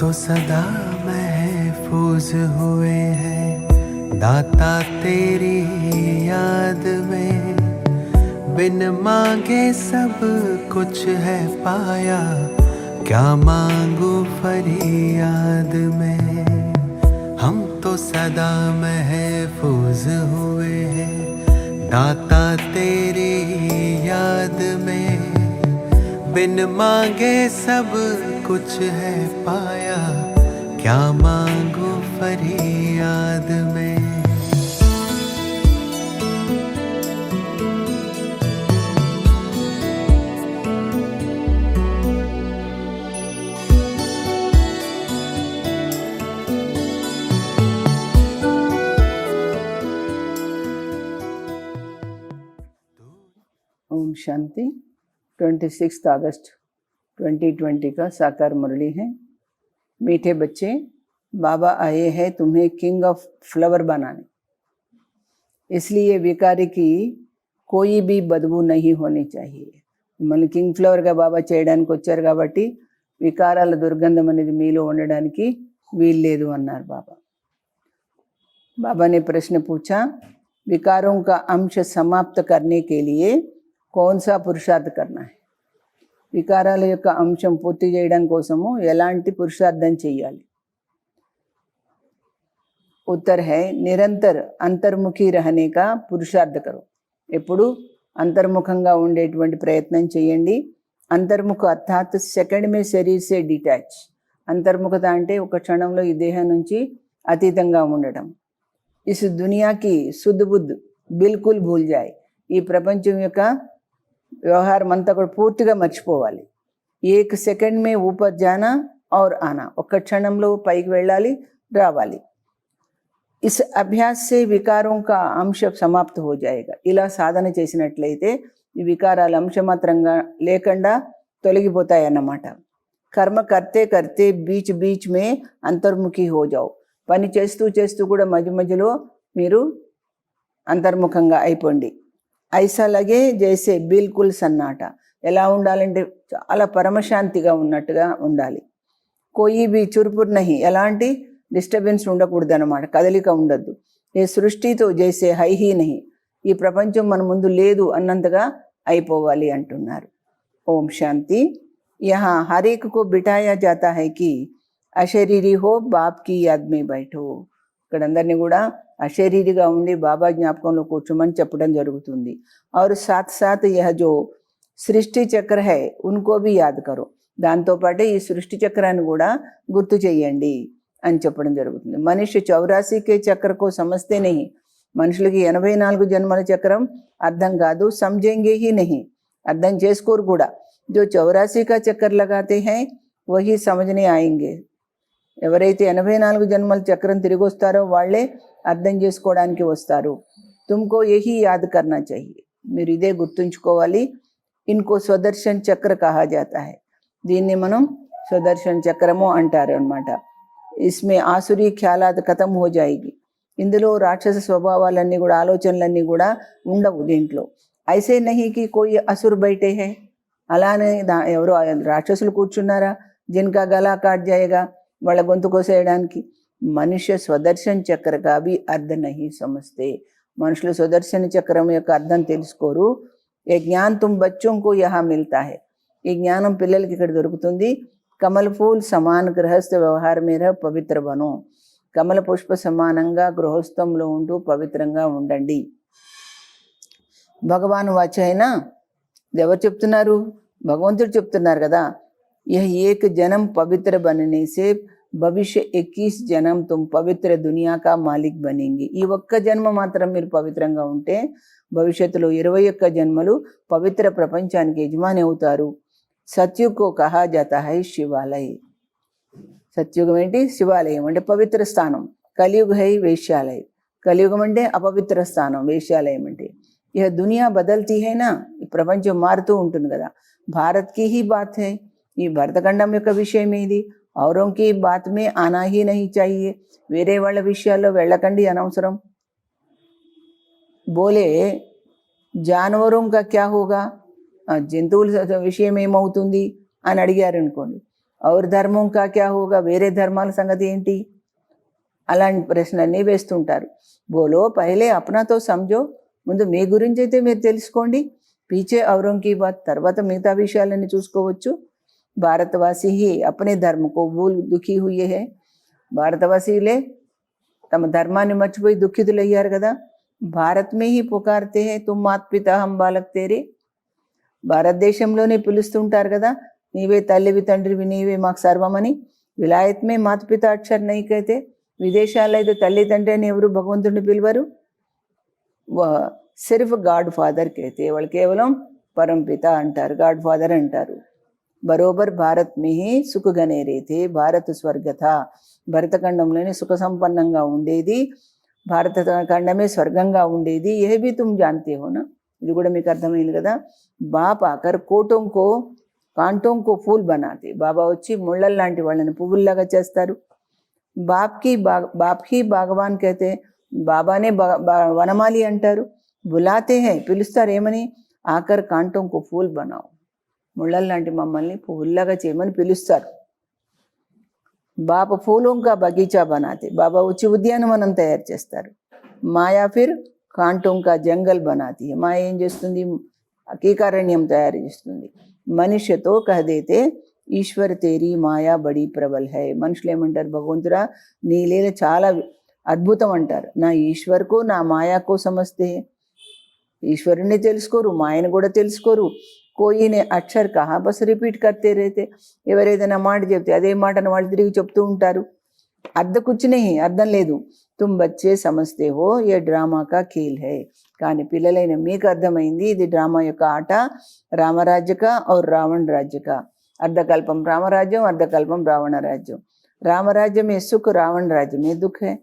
तो सदा महफूज हुए हैं दाता तेरी याद में, बिन मांगे सब कुछ है पाया, क्या मांगू फरियाद में। हम तो सदा महफूज हुए हैं दाता तेरी याद में, बिन मांगे सब कुछ है पाया, क्या मांगू फरियाद में। ओम शांति। 26 अगस्त 2020 का साकार मुरली है। मीठे बच्चे, बाबा आए हैं तुम्हें किंग ऑफ फ्लावर बनाने, इसलिए विकारी की कोई भी बदबू नहीं होनी चाहिए। మన కింగ్ ఫ్లవర్గా బాబా చేయడానికి వచ్చారు కాబట్టి వికారాల దుర్గంధం అనేది మీలో ఉండడానికి వీల్లేదు అన్నారు బాబా। बाबा ने प्रश्न पूछा, विकारों का अंश समाप्त करने के लिए कौन सा पुरुषार्थ करना है? వికారాల యొక్క అంశం పూర్తి చేయడం కోసము ఎలాంటి పురుషార్థం చేయాలి? उत्तर है निरंतर अंतर्मुखी रहने का पुरुषार्थ करो। ఎప్పుడు అంతర్ముఖంగా ఉండేటువంటి ప్రయత్నం చేయండి। అంతర్ముఖ అర్థాత్ సెకండ్ మే శరీర్ సే డిటాచ్। అంతర్ముఖత అంటే ఒక క్షణంలో ఈ దేహం నుంచి అతీతంగా ఉండడం। इस दुनिया की शुद्ध बुद्ध बिल्कुल भूल जाए। ఈ ప్రపంచం యొక్క వ్యవహారం అంతా కూడా పూర్తిగా మర్చిపోవాలి। ఏక సెకండ్ మే ఊపర్ జానా और आना, ఒక్క క్షణంలో పైకి వెళ్ళాలి రావాలి। इस अभ्यास से विकारों का अंश समाप्त हो जाएगा। ఇలా సాధన చేసినట్లయితే ఈ వికారాల అంశమాత్రంగా లేకుండా తొలగిపోతాయన్నమాట। కర్మ కర్తే కర్తే బీచ్ బీచ్ మే అంతర్ముఖి హో జాओ। పని చేస్తూ చేస్తూ కూడా మధ్య మధ్యలో మీరు అంతర్ముఖంగా అయిపోండి। ఐసా లగే జైసే బిల్కుల్ సన్నాట। ఎలా ఉండాలంటే చాలా పరమశాంతిగా ఉన్నట్టుగా ఉండాలి। కోయి బి చురుపుర్ నహి, ఎలాంటి డిస్టర్బెన్స్ ఉండకూడదు అన్నమాట, కదలిక ఉండద్దు। ఏ సృష్టితో జైసే హై హీ నహి, ఈ ప్రపంచం మన ముందు లేదు అన్నంతగా అయిపోవాలి అంటున్నారు। ఓం శాంతి। యహా హర్ ఏక్ కో బిఠాయా జాతా హై కి అశరీరి హో బాప్ కి యాద్ మే బైఠో। ఇక్కడ అందరినీ కూడా అశరీరిగా ఉండి బాబా జ్ఞాపకంలో కూర్చోమని చెప్పడం జరుగుతుంది। और साथ साथ यह जो సృష్టి చక్ర హై ఉన్కో భీ యాద్ కరో, దాంతోపాటే ఈ సృష్టి చక్రాన్ని కూడా గుర్తు చేయండి అని చెప్పడం జరుగుతుంది। మనిషి 84 చక్రకు సమస్తే నహి, మనుషులకి 84 జన్మల చక్రం అర్థం కాదు। సమझेंगे ही नहीं, అర్థం చేసుకోరు కూడా। जो 84 का चक्कर लगाते हैं वही समझने आएंगे। ఎవరైతే 84 జన్మల చక్రం తిరిగి వస్తారో వాళ్ళే అర్థం చేసుకోవడానికి వస్తారు। तुमको यही याद करना चाहिए, మీరు ఇదే గుర్తుంచుకోవాలి। इनको స్వదర్శన్ చక్ర కహా జాతా है, దీన్ని మనం స్వదర్శన్ చక్రము అంటారు అన్నమాట। इसमें ఆసురీ ఖ్యాలాత్ ఖతం హో జాయేగి, ఇందులో రాక్షస స్వభావాలన్నీ కూడా ఆలోచనలన్నీ కూడా ఉండవు దీంట్లో। ఐసే నహీ కి కోయి అసుర్ బైఠే హై, అలానే ఎవరో రాక్షసులు కూర్చున్నారా జిన్కా గలా కాట్ జాయేగా, వాళ్ళ గొంతు కోసేయడానికి। మనుష్య స్వదర్శన్ చక్ర కా భీ అర్థ నహీ సమझते, మనుషులు స్వదర్శన చక్రం యొక్క అర్థం తెలుసుకోరు। ఏ జ్ఞాన్ తుమ్ బచ్చోం కో యహా మిల్తా హై, ఈ జ్ఞానం పిల్లలకి ఇక్కడ దొరుకుతుంది। కమల్ ఫూల్ సమాన్ గృహస్థ వ్యవహార మీద పవిత్ర బనో, కమల పుష్ప సమానంగా గృహస్థంలో ఉంటూ పవిత్రంగా ఉండండి। భగవాన్ వాచ అయినా ఎవరు చెప్తున్నారు? భగవంతుడు చెప్తున్నారు కదా। यह एक जन्म पवित्र बनने से भविष्य 21 जन्म तुम पवित्र दुनिया का मालिक बनेंगे। ఈ ఒక్క జన్మ మాత్రం మీరు పవిత్రంగా ఉంటే భవిష్యత్తులో 21 జన్మలు పవిత్ర ప్రపంచానికి యజమాని అవుతారు। సత్యుగ్ కో కహా జాతా హై శివాలయ, సత్యుగం ఏంటి? శివాలయం అంటే పవిత్ర స్థానం। కలియుగ హై వేశ్యాలయ, కలియుగం అంటే అపవిత్ర స్థానం, వేశ్యాలయం అంటే। ఇహ దునియా బదల్తీ హై నా, ఈ ప్రపంచం మారుతూ ఉంటుంది కదా। భారత్ కి హీ బాత్ హై, ఈ భరతఖండం యొక్క విషయం ఇది। ఔరోं की बात में आना ही नहीं चाहिए, వేరే వాళ్ళ విషయాల్లో వెళ్ళకండి అనవసరం। బోలే జానవరోं का क्या होगा, జంతువుల విషయం ఏమవుతుంది అని అడిగారు అనుకోండి, और ధర్మం కా క్యా హోగా, వేరే ధర్మాల సంగతి ఏంటి? అలాంటి ప్రశ్నలన్నీ వేస్తుంటారు. బోలో పహలే అప్నాతో సమझो, ముందు మీ గురించి అయితే మీరు తెలుసుకోండి. పీచే ఔరోं की बात, తర్వాత మిగతా విషయాలన్నీ చూసుకోవచ్చు. భారతవాసి హీ అప్నే ధర్మ కో భూల్ దుఖీ హుయే హై. భారతవాసీలే తమ ధర్మాన్ని మర్చిపోయి దుఃఖితులయ్యారు కదా. భారత్ మే హీ పుకార్తే హై తుమ్ మాత్ పితా హమ్ బాలక్ తేరే. భారతదేశంలోనే పిలుస్తుంటారు కదా, నీవే తల్లివి తండ్రివి, నీవే మాకు సర్వమని. విలాయత్ మే మాత పిత అక్షర్ నహీ కహతే. విదేశాల్లో అయితే తల్లి తండ్రి అని ఎవరు భగవంతుడిని పిలవరు. సిర్ఫ్ గాడ్ ఫాదర్ కహతే, వాళ్ళు కేవలం పరంపిత అంటారు, గాడ్ ఫాదర్ అంటారు. బరోబర్ భారత్ మే హీ సుఖ గనే రేతే, భారత్ స్వర్గథ. భరతఖండంలోనే సుఖ సంపన్నంగా ఉండేది, భారతఖండమే స్వర్గంగా ఉండేది. ఏ భీ తుమ్ జాన్తే హో నా, ఇది కూడా మీకు అర్థమైంది కదా. బాప్ ఆకర్ కోటోంకో కాంటోంకో ఫూల్ బనాతే, బాబా వచ్చి ముళ్ళల్ లాంటి వాళ్ళని పువ్వుల్లాగా చేస్తారు. బాప్ హీ భగవాన్ కహతే, బాబానే వనమాలి అంటారు. బులాతే హై, పిలుస్తారు ఏమని? ఆకర్ కాంటోంకో ఫూల్ బనావు, ముళ్ళల్ లాంటి మమ్మల్ని పువ్వుల్లాగా చేయమని పిలుస్తారు. బాప ఫూలోంకా బగీచా బనాతే, బాబా వచ్చి ఉద్యానవనం తయారు చేస్తారు. మాయా ఫిర్ కాంటోంకా జంగల్ బనాతి, మాయ ఏం చేస్తుంది? కీకారణ్యం తయారు చేస్తుంది. మనుష్యతో కహదేతే ఈశ్వర్ తేరీ మాయా బడి ప్రబల్ హై. మనుషులు ఏమంటారు? భగవంతురా నీ లీల చాలా అద్భుతం అంటారు. నా ఈశ్వర్కో నా మాయాకో సమస్తే, ఈశ్వరుణ్ణి తెలుసుకోరు, మాయను కూడా తెలుసుకోరు. కోయినే అక్షర్ కహా బస్ రిపీట్ కర్తే రేతే, ఎవరేదైనా మాట చెప్తే అదే మాటను వాళ్ళు తిరిగి చెప్తూ ఉంటారు. అర్థకుచ్చినే, అర్థం లేదు. తుమ్ బచ్చే సమస్తే హో ఏ డ్రామా కా ఖేల్ హై. కానీ పిల్లలైన మీకు అర్థమైంది ఇది డ్రామా యొక్క ఆట. రామరాజ్య కా और రావణ రాజ్య కా. అర్ధకల్పం రామరాజ్యం, అర్ధకల్పం రావణ రాజ్యం. రామరాజ్యం మే సుఖ్, రావణ రాజ్యం మే దుఃఖ్ హై.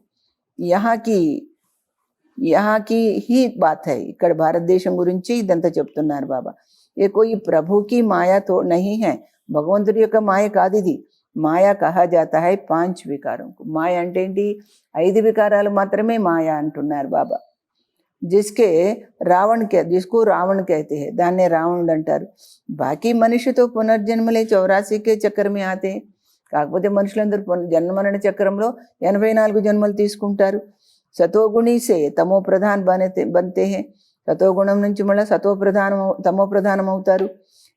యహాకి హీ బాత్ హై. ఇక్కడ భారతదేశం గురించి ఇదంతా చెప్తున్నారు బాబా. ఏ కోయి ప్రభుకి మాయాతో నహీ హై, భగవంతుడి యొక్క మాయ కాదు ఇది. మాయా కహా జాతా హై 5 వికారం. మాయ అంటే ఏంటి? 5 వికారాలు మాత్రమే మాయ అంటున్నారు బాబా. జిస్కో రావణ్ కహతే హై, దాన్నే రావణుడు అంటారు. బాకీ మనిషితో పునర్జన్మలే 84కే చక్రమే ఆతే. కాకపోతే మనుషులందరూ జన్మరణ చక్రంలో 84 జన్మలు తీసుకుంటారు. సతోగుణి సే తమో ప్రధాన్ బంతే హై. సతోగుణం నుంచి మళ్ళీ తమో ప్రధానం అవుతారు.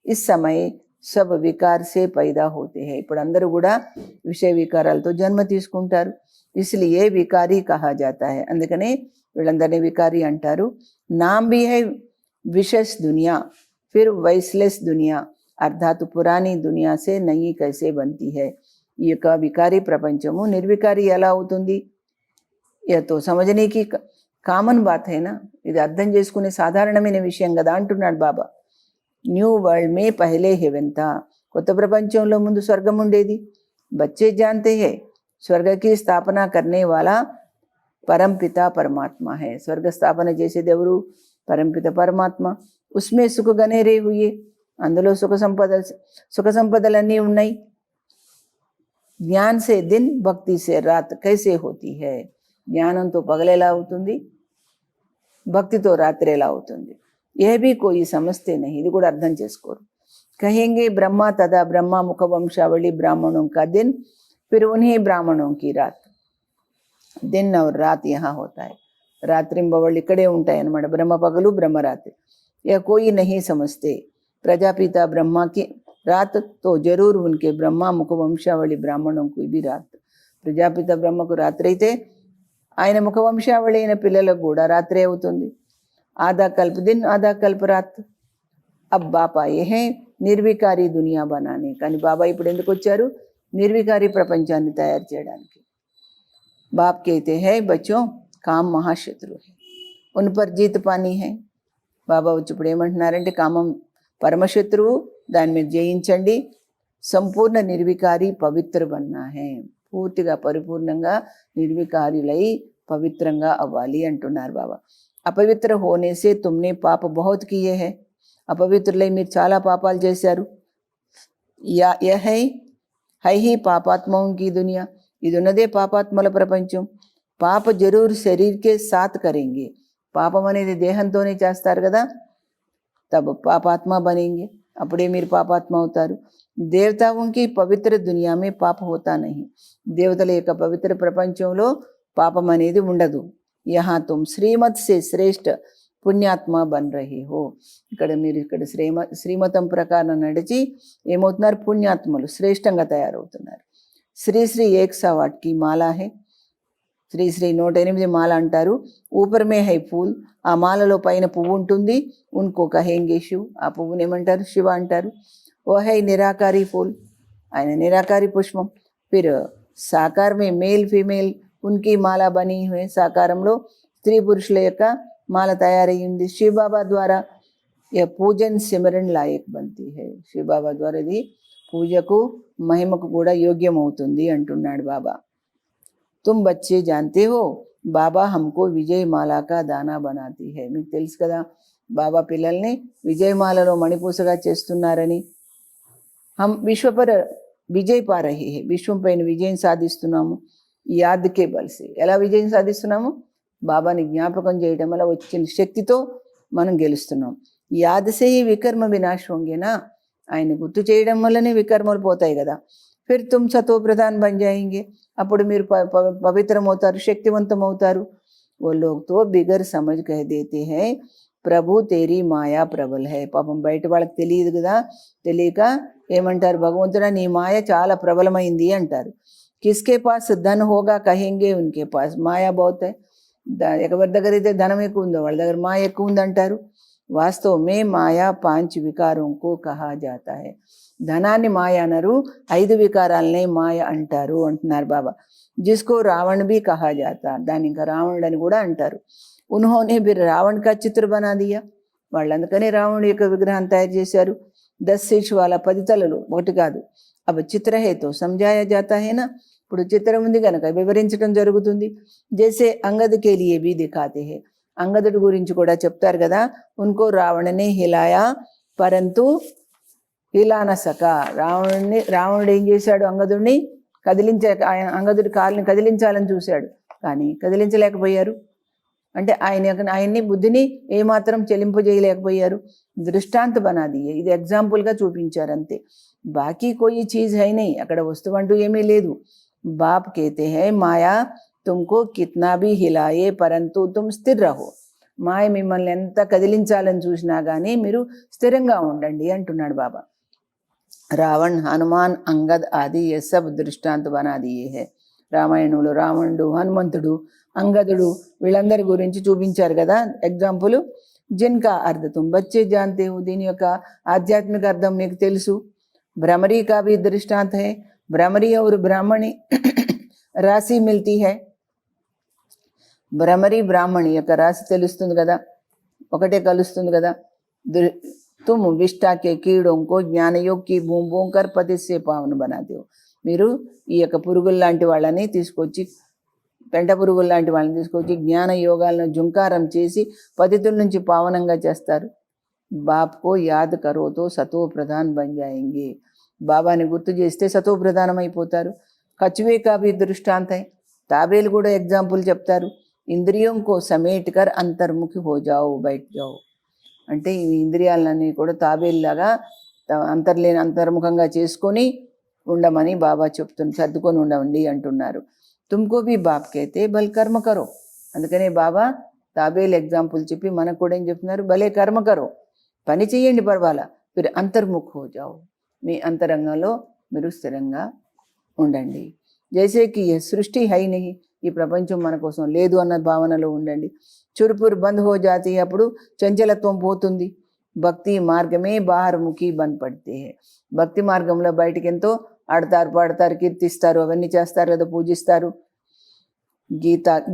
ఇస్ సమయ సబ్ వికార్ సే పైదా హోతే హై. ఇప్పుడు అందరూ కూడా విషయ వికారాలతో జన్మ తీసుకుంటారు. ఇస్లియే వికారీ కహా జాతా హై, అందుకనే వీళ్ళందరినీ వికారీ అంటారు. నామ్ భీ హై విషస్ దునియా, ఫిర్ వైస్లెస్ దునియా, అర్థాత్ పురాణీ దునియా సే నయీ కైసే బంతీ హై. ఈ యొక్క వికారీ ప్రపంచము నిర్వికారి ఎలా అవుతుంది? ఏతో సమజనీకి కామన్ బాత్ అయినా, ఇది అర్థం చేసుకునే సాధారణమైన విషయం కదా అంటున్నాడు బాబా. న్యూ వరల్డ్ మే పహలే హెవెన్ తా, కొత్త ప్రపంచంలో ముందు స్వర్గం ఉండేది. బచ్చే జాన్తే హై స్వర్గకి స్థాపన కర్నే వాలా పరంపిత పరమాత్మ హై. స్వర్గ స్థాపన చేసేది ఎవరు? పరంపిత పరమాత్మ. ఉస్మే సుఖ గనేరే హుయే, అందులో సుఖ సంపదలన్నీ ఉన్నాయి. జ్ఞాన్ సే దిన్, భక్తి సే రాత్ కైసే హోతీ హై. జ్ఞానంతో పగలేలా అవుతుంది, భక్తితో రాత్రి ఎలా అవుతుంది? ఏ భీ కోయి సమస్తే నహీ, ఇది కూడా అర్థం చేసుకోరు. కహేంగే బ్రహ్మ తదా బ్రహ్మ ముఖ వంశావళి బ్రాహ్మణోं का दिन, फिर उन्हीं ब्राह्मणों की रात. दिन और रात यहाँ होता है. రాత్రింబవళ్ళు ఇక్కడే ఉంటాయి అన్నమాట. బ్రహ్మ పగలు, బ్రహ్మ రాత్రి. యह कोई नहीं समझते. प्रजापिता ब्रह्मा की रात तो जरूर उनके ब्रह्मा मुख वंशावళి ब्राह्मणों की भी रात. ప్రజాపిత బ్రహ్మకు రాత్రి అయితే ఆయన ముఖ వంశావళి అయిన పిల్లలకు కూడా రాత్రి అవుతుంది. ఆధా కల్ప దిన్ ఆధా కల్ప రాత్. అబ్ బాపా ఏ నిర్వికారి దునియా బనానే. కానీ బాబా ఇప్పుడు ఎందుకు వచ్చారు? నిర్వికారి ప్రపంచాన్ని తయారు చేయడానికి. బాప్ कहते हैं बच्चों काम महाशत्रु है, उन पर जीत पानी है. బాబా వచ్చి ఇప్పుడు ఏమంటున్నారంటే కామం పరమశత్రువు, దాని మీద జయించండి. సంపూర్ణ నిర్వికారి పవిత్ర బన్నా హై, పూర్తిగా పరిపూర్ణంగా నిర్వికారులై పవిత్రంగా అవ్వాలి అంటున్నారు బాబా. అపవిత్ర హోనేసే తుమ్నే పాప బహుత్ కియే హై. అపవిత్రులై మీరు చాలా పాపాలు చేశారు. హై హీ పాపాత్మోం కీ దునియా, ఇది ఉన్నదే పాపాత్మల ప్రపంచం. పాప జరూర్ శరీర్కే సాత్ కరేంగే, పాపం అనేది దేహంతోనే చేస్తారు కదా. తబ్ పాపాత్మ బనేంగే, అప్పుడే మీరు పాపాత్మ అవుతారు. దేవతాओं की పవిత్ర దునియా में పాప होता नहीं. దేవతల యొక్క పవిత్ర ప్రపంచంలో పాపం అనేది ఉండదు. యహా తుమ్ శ్రీమత్ సే శ్రేష్ఠ పుణ్యాత్మ బన్ రహీ హో. ఇక్కడ మీరు ఇక్కడ శ్రీమతం ప్రకారం నడిచి ఏమవుతున్నారు? పుణ్యాత్మలు శ్రేష్టంగా తయారవుతున్నారు. శ్రీశ్రీ 108 की మాలా హై. శ్రీశ్రీ 108 మాల అంటారు. ఊపర్ మే హై ఫూల్. ఆ మాలలో పైన పువ్వు ఉంటుంది. ఉన్కో కహేంగే శివ్. ఆ పువ్వుని ఏమంటారు? శివ అంటారు. ఓ హై నిరాకారి ఫూల్. ఆయన నిరాకారి పుష్పం. ఫిర్ సాకార్ మే మేల్ ఫీమేల్ ఉన్కి మాల బనీ హుయే. సాకారంలో స్త్రీ పురుషుల యొక్క మాల తయారయ్యింది. శివబాబా ద్వారా పూజన్ సిమరన్ లాయక్ బంతి హై. శివబాబా ద్వారా ఇది పూజకు మహిమకు కూడా యోగ్యం అవుతుంది అంటున్నాడు బాబా. తుమ్ బచ్చే జాన్తే హో బాబా హమ్కో విజయమాల కా దానా బనాతి హై. మీకు తెలుసు కదా బాబా పిల్లల్ని విజయమాలలో మణిపూసగా చేస్తున్నారని. హమ్ విశ్వపర విజయ్ పా రహీ హై. విశ్వం పైన విజయం సాధిస్తున్నాము. యాద్కే బల్సి. ఎలా విజయం సాధిస్తున్నాము? బాబాని జ్ఞాపకం చేయడం వల్ల వచ్చిన శక్తితో మనం గెలుస్తున్నాం. యాదసే వికర్మ వినాశ హోంగేనా. ఆయన గుర్తు చేయడం వల్లనే వికర్మలు పోతాయి కదా. ఫిర్ తుమ్ సతో ప్రధాన్ బన్ జాయింగే. అప్పుడు మీరు పవిత్రం అవుతారు, శక్తివంతం అవుతారు. वो लोग तो बिगर समझ कह देते हैं ప్రభు తేరీ మాయా ప్రబల్ హై. పాపం బయట వాళ్ళకి తెలియదు కదా, తెలియక ఏమంటారు? భగవంతుడా నీ మాయ చాలా ప్రబలమైంది అంటారు. కిస్కే పాస్ ధన్ హోగా కహెంగే ఉన్కే పాస్ మాయా బహుత్ హై. ఎవరి దగ్గర అయితే ధనం ఎక్కువ ఉందో వాళ్ళ దగ్గర మాయ ఎక్కువ ఉంది అంటారు. వాస్తవ మే మాయా 5 వికారంకో కహా జాతా హై. ధనాన్ని మాయ అనరు, 5 వికారాలనే మాయ అంటారు అంటున్నారు బాబా. జిస్కో రావణ్ బి కహా జాతా. దాన్ని ఇంకా రావణుడు అని కూడా అంటారు. ఉన్హోనే ఫిర్ రావణ్ కా చిత్ర బనా దియా. వాళ్ళు అందుకనే రావణుడి యొక్క విగ్రహం తయారు చేశారు. 10 శీర్ష వాళ్ళ 10 తలలు, ఒకటి కాదు. అవి చిత్ర హేతో సంజాయా జాతా హేనా. ఇప్పుడు చిత్రం ఉంది కనుక వివరించడం జరుగుతుంది. జైసే అంగద్ కే లియే భీ దిఖాతే హే. అంగదుడి గురించి కూడా చెప్తారు కదా. ఉన్కో రావణనే హిలాయా పరంతు హిలాన సకా. రావణుడు ఏం చేశాడు? అంగదుడిని ఆయన అంగదుడి కాళ్ళని కదిలించాలని చూశాడు, కానీ కదిలించలేకపోయారు. అంటే ఆయన్ని బుద్ధిని ఏమాత్రం చెలింపజేయలేకపోయారు. దృష్టాంత బనాది. ఇది ఎగ్జాంపుల్గా చూపించారు అంతే. బాకీ కోయి చీజ్ హై నహీ. అక్కడ వస్తువు అంటూ ఏమీ లేదు. బాప్ కేతే హై మాయా తుమ్కో కిత్నా భీ హిలాయే పరంతు తుమ్ స్థిర్ రహో. మాయ మిమ్మల్ని ఎంత కదిలించాలని చూసినా కానీ మీరు స్థిరంగా ఉండండి అంటున్నాడు బాబా. రావణ్ హనుమాన్ అంగద్ ఆది ఏ సబ్ దృష్టాంత బనా దియే హై. రామాయణంలో రావణుడు, హనుమంతుడు, అంగదుడు వీళ్ళందరి గురించి చూపించారు కదా ఎగ్జాంపుల్. జిన్కా అర్థ తుమ్ బచ్చే జాన్తే హో. దీని యొక్క ఆధ్యాత్మిక అర్థం మీకు తెలుసు. భ్రమరీ కా భీ దృష్టాంత హై. భ్రమరీ और బ్రాహ్మణి రాశి మిల్తీ హై. భ్రమరీ బ్రాహ్మణి యొక్క రాశి తెలుస్తుంది కదా, ఒకటే కలుస్తుంది కదా. తుమ్ విష్టాకే కీడోంకో జ్ఞానయోగ్ కి బూమ్ బూమ్ కర్ పతిసే పావన బనాతే హో. మీరు ఈ యొక్క పురుగుల లాంటి వాళ్ళని తీసుకొచ్చి, పెంట పురుగుల లాంటి వాళ్ళని తీసుకొచ్చి జ్ఞాన యోగాలను జుంకారం చేసి పతితుల నుంచి పావనంగా చేస్తారు. బాప్కో యాద్ కరోతో సతో ప్రధాన్ బన్ జాయేంగే. బాబాని గుర్తు చేస్తే సతో ప్రధానం అయిపోతారు. కచ్వే కా భీ దృష్టాంత హై. తాబేలు కూడా ఎగ్జాంపుల్ చెప్తారు. ఇంద్రియం కో సమేట్ కర్ అంతర్ముఖి హో జాओ బయట జాओ. అంటే ఈ ఇంద్రియాలన్నీ కూడా తాబేలులాగా అంతర్ముఖంగా చేసుకొని ఉండమని బాబా చెప్తున్నారు. సర్దుకొని ఉండవండి అంటున్నారు. తుమ్కో భీ బాప్ కైతే బల్ కర్మ కరో. అందుకనే బాబా తాబేలు ఎగ్జాంపుల్ చెప్పి మనకు కూడా ఏం చెప్తున్నారు? భలే కర్మ కరో, పని చేయండి పర్వాలా. ఫిర్ అంతర్ముఖ్ హో జాओ. మీ అంతరంగంలో మీరు స్థిరంగా ఉండండి. జైసేకి సృష్టి హై నహీ. ఈ ప్రపంచం మన కోసం లేదు అన్న భావనలో ఉండండి. చురుపురు బంద్ హో జాతి. అప్పుడు చంచలత్వం పోతుంది. భక్తి మార్గమే బాహర్ముఖి బంద్ పడితే. భక్తి మార్గంలో బయటికి ఎంతో ఆడతారు, పాడతారు, కీర్తిస్తారు, అవన్నీ చేస్తారు కదా, పూజిస్తారు.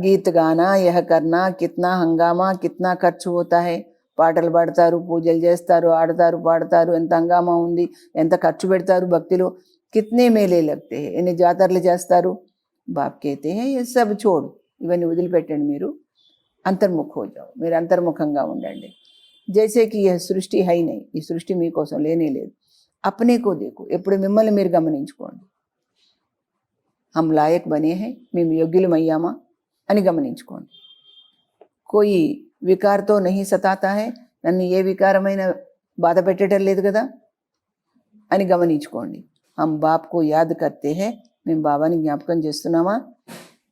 గీత గానా యహ కర్నా కిత్నా హంగామా కిత్నా ఖర్చు హోతా హై. పాటలు పాడతారు, పూజలు చేస్తారు, ఆడతారు, పాడతారు, ఎంత హంగామా ఉంది, ఎంత ఖర్చు పెడతారు భక్తిలో. కిత్నే మేలే లగ్తే హై. ఎన్ని జాతరలు చేస్తారు. బాప్ కేతే హై ఏ సబ్ చోడు. ఇవన్నీ వదిలిపెట్టండి, మీరు అంతర్ముఖ హో జాओ. మీరు అంతర్ముఖంగా ఉండండి. జైసేకి ఈ సృష్టి హై నహీ. ఈ సృష్టి మీకోసం లేనే లేదు. అప్నేకో దేకు. ఎప్పుడు మిమ్మల్ని మీరు గమనించుకోండి. హమ్ లాయక్ బనే హై. మేము యోగ్యులమయ్యామా అని గమనించుకోండి. కోయి వికార్తో నహీ సతాతా హై. నన్ను ఏ వికారమైన బాధ పెట్టడం లేదు కదా. అని గమనించుకోండి. हम बाप को याद करते हैं, మేము బాబాని జ్ఞాపకం చేస్తున్నామా?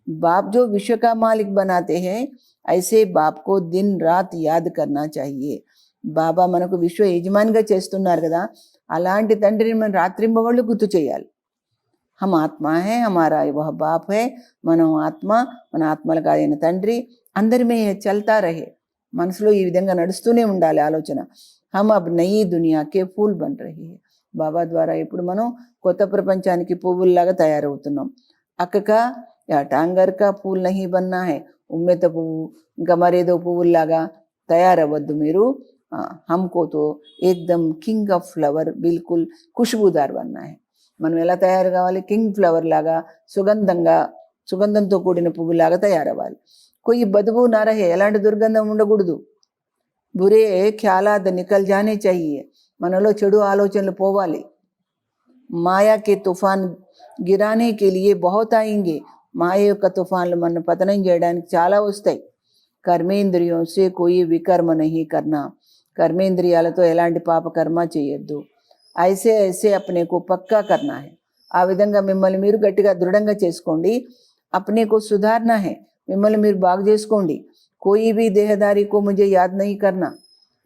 बाप जो विश्व का मालिक बनाते हैं, ऐसे बाप को दिन रात याद करना चाहिए. బాబా మనకు విశ్వ యజమానిగా చేస్తున్నారు కదా, అలాంటి తండ్రిని మనం రాత్రింబవళ్ళు గుర్తు చేయాలి. हम आत्मा है, हमारा वह बाप है, మనం ఆత్మ, మన ఆత్మలకు ఆయన తండ్రి. అందరి మే చల్తా రహే, మనసులో ఈ విధంగా నడుస్తూనే ఉండాలి ఆలోచన. हम अब नई दुनिया के फूल बन रहे हैं. బాబా ద్వారా ఇప్పుడు మనం కొత్త ప్రపంచానికి పువ్వుల్లాగా తయారవుతున్నాం. అక్కక యా టాంగర్ కా పూల్ నహీ బన్నా హై, ఉమ్మెత పువ్వు ఇంకా మరేదో పువ్వుల్లాగా తయారవ్వద్దు మీరు. హమ్కో తో ఏకదమ్ king of flower బిల్కుల్ ఖుష్బూదార్ Banna high. మనం ఎలా తయారు కావాలి? కింగ్ ఫ్లవర్ లాగా సుగంధంతో కూడిన పువ్వులాగా తయారవ్వాలి. కొయ్యి బదుబు నారహే, ఎలాంటి దుర్గంధం ఉండకూడదు. బురే ఖ్యాలాద్ నికల్ జానే చాహియే, మనలో చెడు ఆలోచనలు పోవాలి. మాయా కే తుఫాన్ గిరానే కే లియే బహుత్ ఆయేంగే, మాయ యొక్క తుఫాన్లు మన పతనం చేయడానికి చాలా వస్తాయి. కర్మేంద్రియం సే కోయి వికర్మ నహీ కర్నా, కర్మేంద్రియాలతో ఎలాంటి పాపకర్మ చేయొద్దు. ఐసే ఐసే అప్నేకు పక్కా కర్నా హై, ఆ విధంగా మిమ్మల్ని మీరు గట్టిగా దృఢంగా చేసుకోండి. అప్నేకు సుధారణ హై, మిమ్మల్ని మీరు బాగు చేసుకోండి. కోయి భీ దేహదారికో ముజే యాద్ నహీ కర్నా,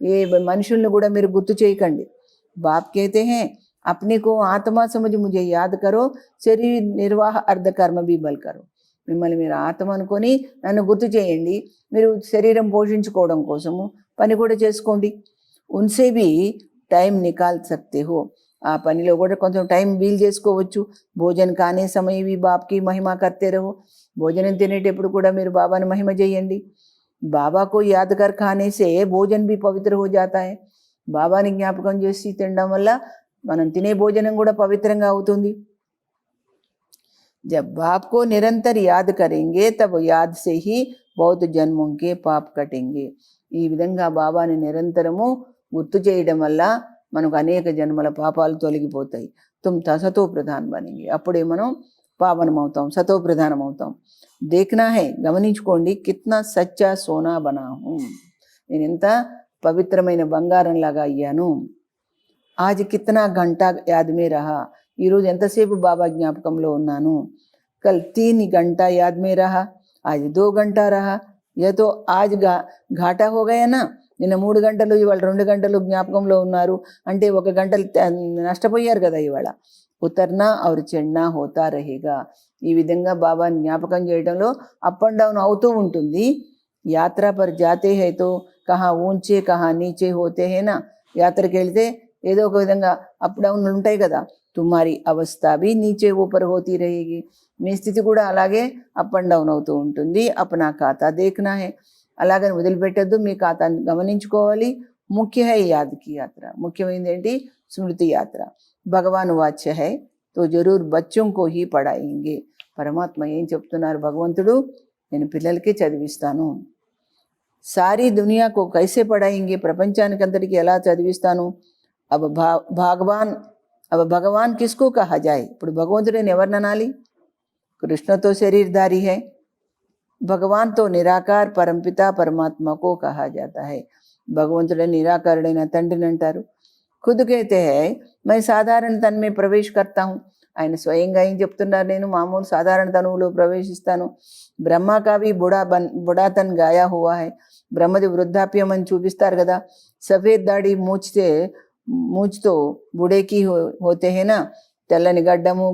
ఏ మనుషుల్ని కూడా మీరు గుర్తు చేయకండి. బాప్ कहते हैं अपने को आत्मा समझ मुझे याद करो, శరీర నిర్వాహ అర్ధకర్మ బీ బల్ కరో. మిమ్మల్ని మీరు ఆత్మ అనుకొని నన్ను గుర్తు చేయండి. మీరు శరీరం పోషించుకోవడం కోసము పని కూడా చేసుకోండి. ఉన్సే భీ టైం నికాల్ సక్తే హో, ఆ పనిలో కూడా కొంచెం టైం వీలు చేసుకోవచ్చు. భోజన్ కానే సమయ भी బాప్కి మహిమ करते रहो, భోజనం తినేటప్పుడు కూడా మీరు బాబాని మహిమ చేయండి. బాబా को याद कर खाने से भोजन भी पवित्र हो जाता है. బాబాని జ్ఞాపకం చేసి తినడం వల్ల మనం తినే భోజనం కూడా పవిత్రంగా అవుతుంది. जब बाप को निरंतर याद करेंगे तब याद से ही बहुत जन्मों के पाप कटेंगे. ఈ విధంగా బాబాని నిరంతరము గుర్తు చేయడం వల్ల మనకు అనేక జన్మల పాపాలు తొలగిపోతాయి. తుమ్ సతో ప్రధాన్ బనేంగే, అప్పుడే మనం పావనం అవుతాం, సతో ప్రధానం అవుతాం. देखना है, గమనించుకోండి. కిత్నా సచ్చా సోనా బనా హూ, నేను ఎంత పవిత్రమైన బంగారంలాగా అయ్యాను. ఆజ్ కిత్నా గంటా యాద్ మే రహా, ఈరోజు ఎంతసేపు బాబా జ్ఞాపకంలో ఉన్నాను. కల్ 3 గంటా యాద్ మే రహా, ఆజ్ 2 గంటా రహా. యా తో ఆజ్ ఘాటా హో గయా నా, నిన్న 3 గంటలు ఇవాళ 2 గంటలు జ్ఞాపకంలో ఉన్నారు అంటే 1 గంట నష్టపోయారు కదా ఇవాళ. ఉతర్నా ఔర్ చడ్నా హోతా రహేగా, ఈ విధంగా బాబాని జ్ఞాపకం చేయడంలో అప్ అండ్ డౌన్ అవుతూ ఉంటుంది. యాత్ర పర్ జాతే హై తో కహా ఊంచే కహా నీచే హోతే హే నా, యాత్రకి వెళ్తే ఏదో ఒక విధంగా అప్ డౌన్ ఉంటాయి కదా. తుమ్మారి అవస్థ భీ నీచే ఊపర్ హోతీ రహేగి, మీ స్థితి కూడా అలాగే అప్ అండ్ డౌన్ అవుతూ ఉంటుంది. అప్నా ఖాతా దేఖ్నా హై, అలాగని వదిలిపెట్టద్దు, మీ ఖాతాని గమనించుకోవాలి. ముఖ్య హై యాద్కి యాత్ర, ముఖ్యమైనది ఏంటి? స్మృతి యాత్ర. భగవాన్ వాచ్య హై తో జరూర్ బచ్చోం కో హీ పడాయింగే, పరమాత్మ ఏం చెప్తున్నారు భగవంతుడు, నేను పిల్లలకే చదివిస్తాను. సారీ దునియాకు కైసే పడాయింగే, ప్రపంచానికి అంతటికి ఎలా చదివిస్తాను. భగవాన్ కిస్కో కహా జాయ్, ఇప్పుడు భగవంతుడని ఎవరిననాలి? కృష్ణతో శరీరధారి హై, భగవాన్ తో నిరాకార్ పరంపిత పరమాత్మకో కహా జాతా హై, భగవంతుడని నిరాకారుడైన తండ్రిని అంటారు. ఖుద్ कहते हैं मैं సాధారణ తన్ మే ప్రవేశ్ కర్తా హూ, ఆయన స్వయంగా ఏం చెప్తున్నారు, నేను మామూలు సాధారణ తనువులో ప్రవేశిస్తాను. బ్రహ్మ కా భీ బుడాతన్ గాయా హువా హై, బ్రహ్మది వృద్ధాప్యం అని చూపిస్తారు కదా. సఫేద్ దాడి మూచ్తో బుడేకి హోతే హేనా, తెల్లని గడ్డము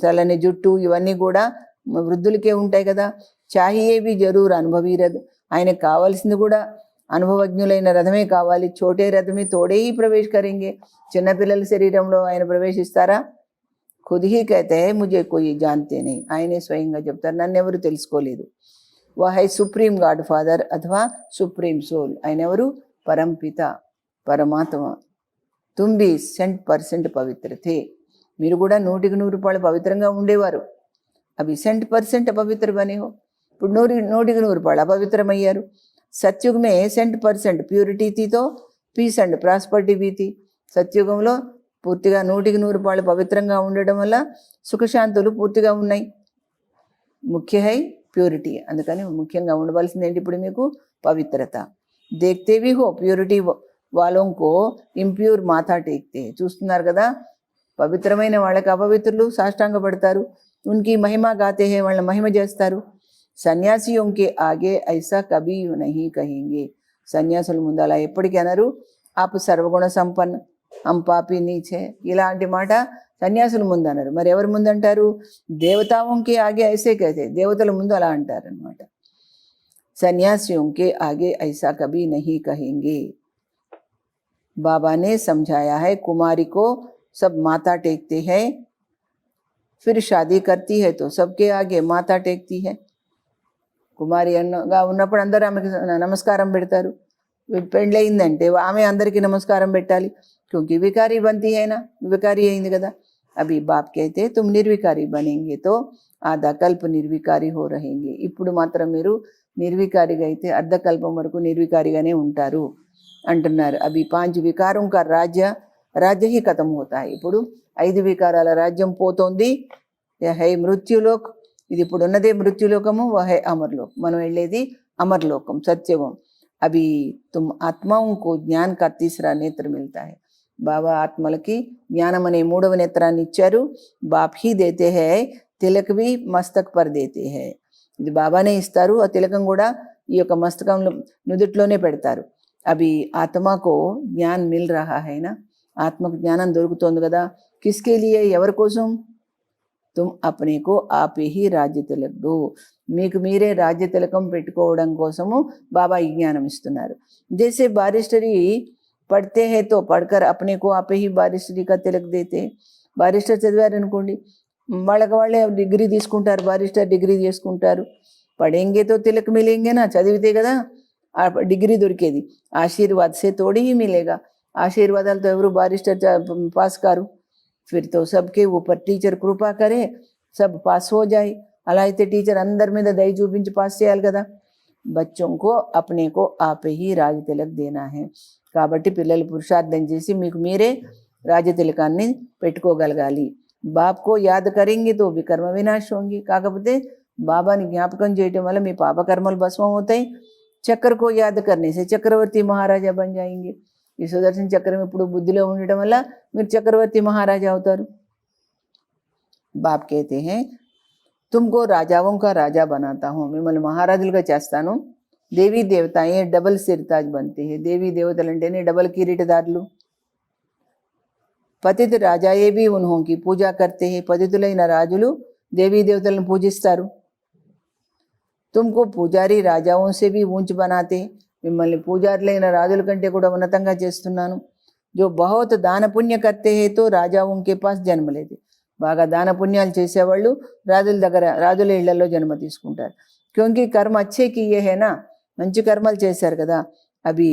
తెల్లని జుట్టు ఇవన్నీ కూడా వృద్ధులకే ఉంటాయి కదా. చాహియే భీ జరూర్ అనుభవీరథ్, ఆయనకు కావాల్సింది కూడా అనుభవజ్ఞులైన రథమే కావాలి. చోటే రథమే తోడే హీ ప్రవేశ్ కరెంగే, చిన్నపిల్లల శరీరంలో ఆయన ప్రవేశిస్తారా? ఖుద్ హీ కహతే హై ముజే కోయి జాన్తే నహీ, ఆయనే స్వయంగా చెప్తారు నన్ను ఎవరు తెలుసుకోలేదు. వా హై సుప్రీం గాడ్ ఫాదర్ అథవా సుప్రీం సోల్, ఆయన ఎవరు? పరంపిత పరమాత్మ. తుమ్ భీ 100% పవిత్ర థే, మీరు కూడా 100% పవిత్రంగా ఉండేవారు. అవి 100% పవిత్ర బనే హో, ఇప్పుడు 100% అపవిత్రమయ్యారు. సత్యుగ్ మే 100% ప్యూరిటీ తీతో పీస్ అండ్ ప్రాస్పరిటీ బీ తీ, సత్యుగంలో పూర్తిగా 100% పవిత్రంగా ఉండడం వల్ల సుఖశాంతులు పూర్తిగా ఉన్నాయి. ముఖ్య హై ప్యూరిటీ, అందుకని ముఖ్యంగా ఉండవలసింది ఏంటి ఇప్పుడు మీకు? పవిత్రత. దేఖ్తే భీ హో ప్యూరిటీ వాళ్ళం కో ఇంప్యూర్ మాథా టేక్తే చూస్తున్నారు కదా, పవిత్రమైన వాళ్ళకి అపవిత్రులు సాష్టాంగ పడతారు, ఉన్కి మహిమ గాతే హే వాళ్ళ మహిమ చేస్తారు. సన్యాసియోం కే ఆగే ఐసా కభీ నహీ కహేంగే, సన్యాసుల ముందు అలా ఎప్పటికీ అనరు. ఆపు సర్వగుణ సంపన్న హం పాపి నీచే, ఇలాంటి మాట సన్యాసుల ముందు అనరు. మరి ఎవరి ముందు అంటారు? దేవతాంకి ఆగే ఐసే కైతే, దేవతల ముందు అలా అంటారు అనమాట. సన్యాసిयों के आगे ऐसा कभी नहीं कहेंगे. बाबा ने समझाया है, कुमारी को सब माथा टेकते हैं, फिर शादी करती है तो सबके आगे माथा टेकती है. కుమారి అన్నగా ఉన్నప్పుడు అందరూ ఆమెకి నమస్కారం పెడతారు. పెళ్ళయిందంటే ఆమె అందరికీ నమస్కారం పెట్టాలి. క్योंकि వికారీ బంతి అయినా వికారీ అయింది కదా. అభి బాప్ కైతే తుమ్ నిర్వికారి బనేంగే తో ఆధా కల్ప నిర్వికారి హో రహేంగే. ఇప్పుడు మాత్రం మీరు నిర్వికారిగా అయితే అర్ధకల్పం వరకు నిర్వికారిగానే ఉంటారు అంటున్నారు. అభి 5 వికారం కా రాజ్య హీ ఖతం హోతా హై. ఇప్పుడు 5 వికారాల రాజ్యం పోతోంది. హై మృత్యులోక్, ఇది ఇప్పుడు ఉన్నదే మృత్యులోకము. వహై అమర్లోక్, మనం వెళ్ళేది అమర్లోకం సత్యవం. అభి తుమ్ ఆత్మాओं को ज्ञान का तीसरा नेत्र मिलता है. బాబా ఆత్మలకి జ్ఞానం అనే 3వ నేత్రాన్ని ఇచ్చారు. బాప్ he దేతే high, Tilak Bhi మస్తక్ per దేతే high. ఇది బాబానే ఇస్తారు. ఆ తిలకం కూడా ఈ యొక్క మస్తకంలో నుదుట్లోనే పెడతారు. అవి ఆత్మకు జ్ఞాన్ మిల్ రహా హైనా, ఆత్మకు జ్ఞానం దొరుకుతోంది కదా. కిస్కే లియే, ఎవరి కోసం? తుమ్ అప్నేకు ఆపే హీ రాజ్య తిలక్ దో, మీకు మీరే రాజ్య తిలకం పెట్టుకోవడం కోసము బాబా ఈ జ్ఞానం ఇస్తున్నారు. జైసే బారిస్టరీ పడితే హే తో పడకర్ అప్నేకు ఆపే హీ బారిస్టరీ కా తిలక్ దేతే. బారిస్టర్ చదివారనుకోండి, వాళ్ళకి వాళ్ళే డిగ్రీ తీసుకుంటారు, బారిస్టర్ డిగ్రీ చేసుకుంటారు. పడేంగే తో తిలక్ మిలేంగేనా, చదివితే కదా ఆ డిగ్రీ దొరికేది. ఆశీర్వాద్ సే తోడి హీ మిలేగా, ఆశీర్వాదాలతో ఎవరు బారిస్టర్ పాస్ కారు. ఫిర్ తో సబ్కే ఊపర్ టీచర్ కృపా కరే సబ్ పాస్ హో జాయ్. అలా అయితే టీచర్ అందరి మీద దయ చూపించి పాస్ చేయాలి కదా. బచ్చోంకో అప్నేకో ఆపే he Raja Tilak Dena high. కాబట్టి పిల్లలు పురుషార్థం చేసి మీకు మీరే రాజ తిలకాన్ని పెట్టుకోగలగాలి. బాప్కో యాద్ కరెంగి తో భీ కర్మ వినాశ హోంగి. కాకపోతే బాబాని జ్ఞాపకం చేయటం వల్ల మీ పాపకర్మలు భస్మం అవుతాయి. చక్రకో యాద్ కర్నే సే చక్రవర్తి మహారాజా బన్ జాయింగే. ఈ సుదర్శన చక్రం ఇప్పుడు బుద్ధిలో ఉండటం వల్ల మీరు చక్రవర్తి మహారాజా అవుతారు. బాప్ कहते हैं तुमको राजाओं का राजा बनाता हूँ, మిమ్మల్ని మహారాజులుగా చేస్తాను. దేవీ దేవతాయే డబల్ సిర్తాజ్ బంతే హే. దేవీ దేవతలు అంటేనే డబల్ కిరీటదారులు. పతిత రాజాయే భీ ఉన్హోంకి పూజా కర్తే హే. పతితులైన రాజులు దేవీ దేవతలను పూజిస్తారు. తుమ్కో పూజారి రాజాओं से भी ऊंच बनाते, మిమ్మల్ని పూజారులైన రాజుల కంటే కూడా ఉన్నతంగా చేస్తున్నాను. జో బహుత్ దాన పుణ్య కర్తే హే తో రాజాओं के पास జన్మ లేదే. బాగా దాన పుణ్యాలు చేసేవాళ్ళు రాజుల దగ్గర, రాజుల ఇళ్లలో జన్మ తీసుకుంటారు. క్యోంకి కర్మ అచ్చే కియే హేనా, మంచి కర్మలు చేశారు కదా. అవి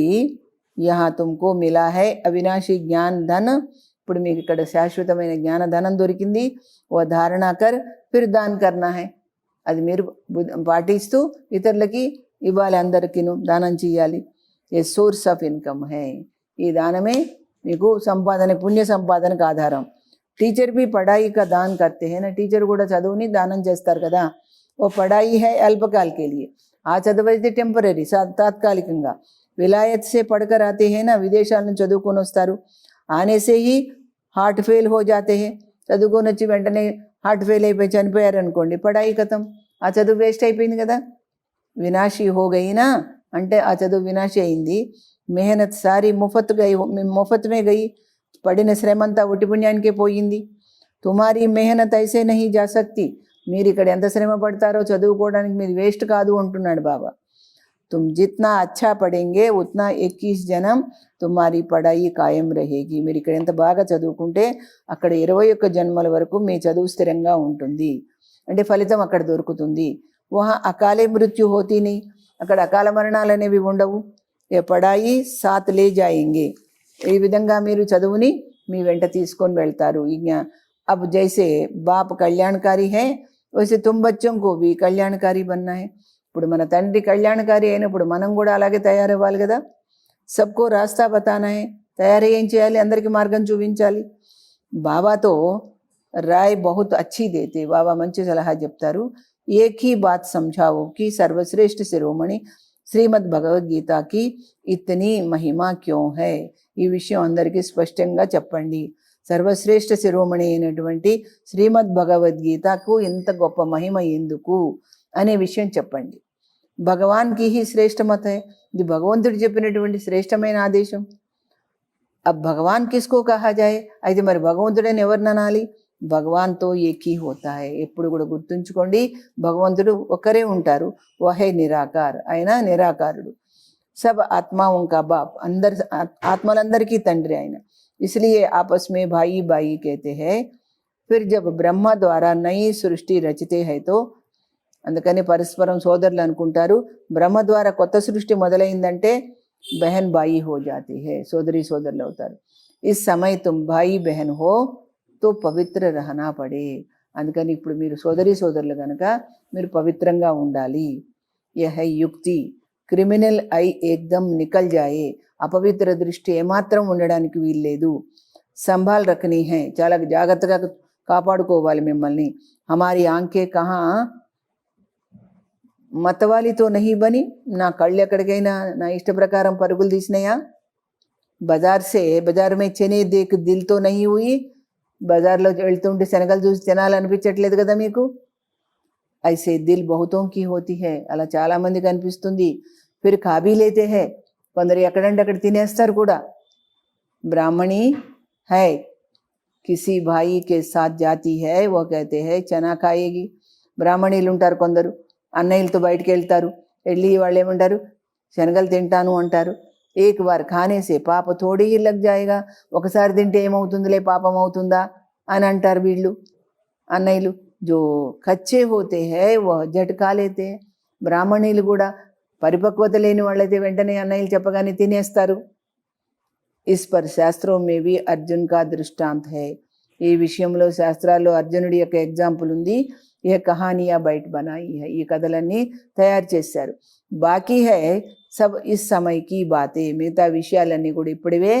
యహా తుమ్కో మిలా హై అవినాశి జ్ఞాన్ ధన్. ఇప్పుడు మీకు ఇక్కడ శాశ్వతమైన జ్ఞాన ధనం దొరికింది. ఓ ధారణ కర్ ఫిర్ దాన్ కర్నా హై. అది మీరు పాటిస్తూ ఇతరులకి ఇవ్వాలి, అందరికీను దానం చేయాలి. ఏ సోర్స్ ఆఫ్ ఇన్కమ్ హై. ఈ దానమే మీకు సంపాదన, పుణ్య సంపాదనకు ఆధారం. టీచర్ भी पढ़ाई का दान करते हैं ना. టీచర్ కూడా చదువుని దానం చేస్తారు కదా. ఓ పढ़ाई है अल्पकाल के लिए, ఆ చదువు అయితే టెంపరీ, తాత్కాలికంగా. విలాయత్ సే పढ़कर आते हैं ना, విదేశాల నుంచి చదువుకొని వస్తారు. ఆనే సే హీ హార్ట్ ఫెయిల్ హో జాతే హే. చదువుకొని వచ్చి వెంటనే హార్ట్ ఫెయిల్ అయిపోయి చనిపోయారు అనుకోండి, పढ़ाई ఖతం, ఆ చదువు వేస్ట్ అయిపోయింది కదా. వినాశీ హో గయినా అంటే ఆ చదువు వినాశి అయింది. మెహనత్ సారీ ముఫత్ మే గయి, పడిన శ్రమంతా ఒట్టి పుణ్యానికే పోయింది. తుమారీ మెహనత్ ఐసే నహీ జా సక్తి. మీరు ఇక్కడ ఎంత శ్రమ పడతారో చదువుకోవడానికి మీరు వేస్ట్ కాదు అంటున్నాడు బాబా. తుమ్ జిత్నా అచ్చా పడేంగే ఉత్నా 21 జనం తుమారీ పడాయి కాయం రహేగి. మీరు ఇక్కడ ఎంత బాగా చదువుకుంటే అక్కడ 21 జన్మల వరకు మీ చదువు స్థిరంగా ఉంటుంది, అంటే ఫలితం అక్కడ దొరుకుతుంది. వహా అకాలే మృత్యు హోతీ నీ, అక్కడ అకాల మరణాలు అనేవి ఉండవు. ఏ పడాయి సాత్ లే జాయింగే. ఈ విధంగా మీరు చదువుని మీ వెంట తీసుకొని వెళ్తారు. अब जैसे बाप कल्याणकारी है वैसे तुम बच्चों को भी कल्याणकारी बनना है. ఇప్పుడు మన తండ్రి కళ్యాణకారి అయినప్పుడు మనం కూడా అలాగే తయారవ్వాలి కదా. సబ్కో రాస్తా బతానా హై, తయారీ ఏం చేయాలి, అందరికీ మార్గం చూపించాలి. బాబాతో రాయ్ బహుత్ అచ్చి దేతే. బాబా మంచి సలహా చెప్తారు. ఏక్ హీ బాత్ సమझाओ కి సర్వశ్రేష్ఠ శిరోమణి శ్రీమద్ భగవద్గీతకి ఇతని మహిమ క్యోं है ఈ విషయం అందరికీ స్పష్టంగా చెప్పండి. సర్వశ్రేష్ఠ శిరోమణి అయినటువంటి శ్రీమద్ భగవద్గీతకు ఇంత గొప్ప మహిమ ఎందుకు అనే విషయం చెప్పండి. భగవాన్కి హీ శ్రేష్ఠ మత है, ఇది భగవంతుడు చెప్పినటువంటి శ్రేష్టమైన ఆదేశం. अब भगवान किसको कहा जाए, అయితే మరి భగవంతుడని ఎవరిని అనాలి? భగవాన్తో ఏకీ హోతా హై. ఎప్పుడు కూడా గుర్తుంచుకోండి, భగవంతుడు ఒకరే ఉంటారు. వహే నిరాకార్, ఆయన నిరాకారుడు. సబ్ ఆత్మాओं का बाप, అందరి ఆత్మలందరికీ తండ్రి ఆయన. इसलिए आपस में भाई भाई कहते हैं. फिर जब ब्रह्मा द्वारा नई सृष्टि रचते हैं तो, అందుకని పరస్పరం సోదరులు అనుకుంటారు. బ్రహ్మ ద్వారా కొత్త సృష్టి మొదలైందంటే బహన్ బాయి హో జాతి హే, సోదరి సోదరులు అవుతారు. ఇస్ సమయ తుమ్ భాయి బహన్ హో తో పవిత్ర రహనా పడే. అందుకని ఇప్పుడు మీరు సోదరి సోదరులు కనుక మీరు పవిత్రంగా ఉండాలి. యహ యుక్తి, క్రిమినల్ ఐ ఏకదమ్ నికల్ జాయే, అపవిత్ర దృష్టి ఏమాత్రం ఉండడానికి వీల్లేదు. సంభాల్ రఖనీ హై, చాలా జాగ్రత్తగా కాపాడుకోవాలి మిమ్మల్ని. హమారీ ఆంఖే కహా मतवालीతో नहीं बनी, నా కళ్ళు ఎక్కడికైనా నా ఇష్ట ప్రకారం పరుగులు తీసినాయా? బజార్ మే చనే దేక్ దిల్ తో నహీ హుయి, బజార్లో వెళ్తుంటే శనగలు చూసి తినాలనిపించట్లేదు కదా మీకు? ఐసే దిల్ బహుతోం కి హోతీ హై, అలా చాలా మందికి అనిపిస్తుంది. ఫిర్ ఖాబీ లేతే హై, కొందరు ఎక్కడంటే అక్కడ తినేస్తారు కూడా. బ్రాహ్మణి హై కిసి భాయి కే సాత్ జాతి హై, వో కహతే హై చనా ఖాయేగి. బ్రాహ్మణీలు ఉంటారు కొందరు, అన్నయ్యలతో బయటికి వెళ్తారు, వెళ్ళి వాళ్ళు ఏమంటారు, శనగలు తింటాను అంటారు. ఏక్ బార్ ఖానేసే పాప థోడీ హీ లగ్ జాయేగా, ఒకసారి తింటే ఏమవుతుందిలే పాపం అవుతుందా అని అంటారు వీళ్ళు అన్నయ్యలు. జో కచ్చే హోతే హై వో జట్ ఖా లేతే. బ్రాహ్మణీలు కూడా పరిపక్వత లేని వాళ్ళైతే వెంటనే అన్నయ్యలు చెప్పగానే తినేస్తారు. ఇస్ పర్ శాస్త్రం మే భీ అర్జున్ కా దృష్టాంత్ హై, ఈ విషయంలో శాస్త్రాల్లో అర్జునుడి యొక్క ఎగ్జాంపుల్ ఉంది. ఏ కహానియా బయట బనాయి హై, ఈ కథలన్నీ తయారు చేశారు. బాకీ హై సబ్ ఇస్ సమయకి బాతే, మిగతా విషయాలన్నీ కూడా ఇప్పుడివే.